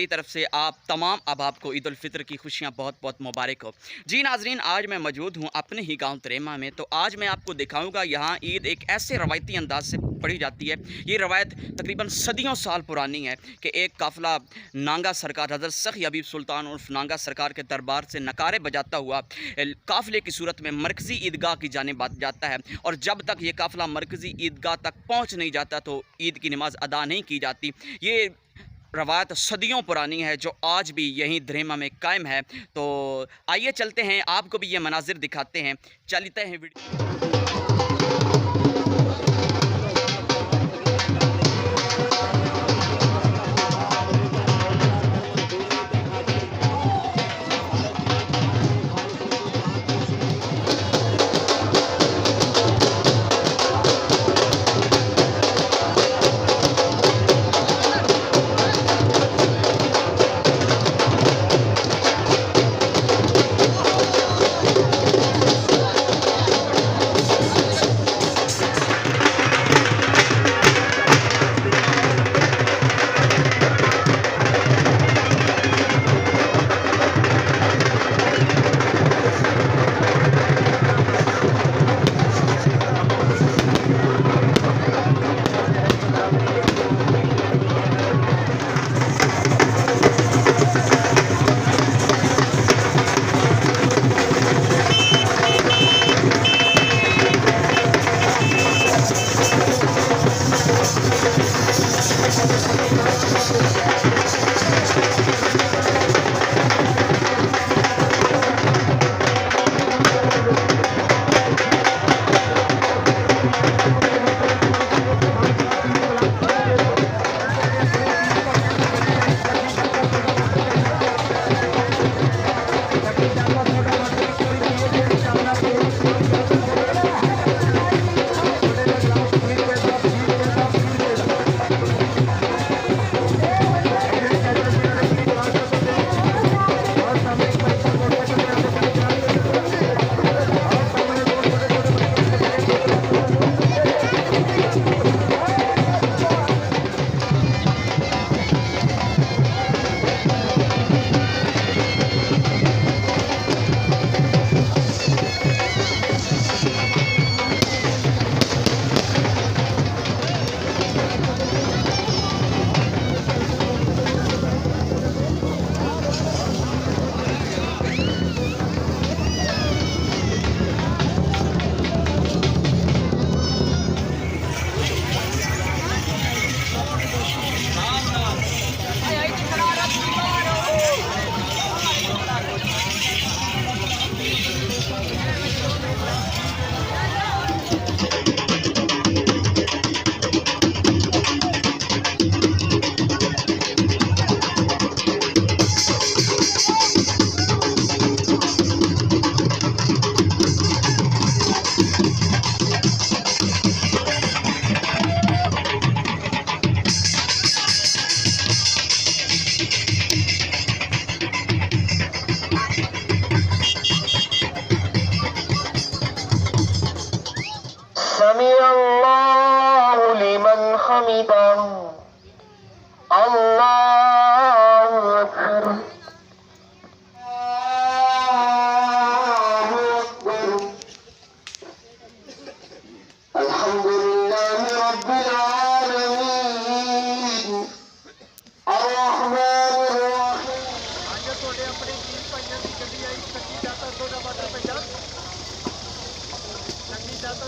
तरफ से आप तमाम अहबाब को ईद उल फितर की खुशियाँ बहुत बहुत मुबारक हो। जी नाजरीन, आज मैं मौजूद हूँ अपने ही गांव दरेमा में। तो आज मैं आपको दिखाऊंगा यहाँ ईद एक ऐसे रवायती अंदाज से पढ़ी जाती है। ये रवायत तकरीबन सदियों साल पुरानी है कि एक काफ़िला नांगा सरकार हज़रत सखी हबीब सुल्तान उर्फ नांगा सरकार के दरबार से नकारे बजाता हुआ काफ़िले की सूरत में मरकज़ी ईदगाह की जानिब जाता है, और जब तक ये काफ़िला मरकज़ी ईदगाह तक पहुँच नहीं जाता तो ईद की नमाज़ अदा नहीं की जाती। ये रवायत सदियों पुरानी है जो आज भी यहीं दरेमा में कायम है। तो आइए चलते हैं, आपको भी ये मनाजिर दिखाते हैं। चलते हैं वीडियो।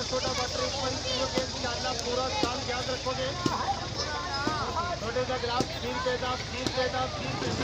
छोटा बटर पूरा काम याद रखोगे। छोटे सा गिलास खीर पेदा खीर पेदा खीर पेदा।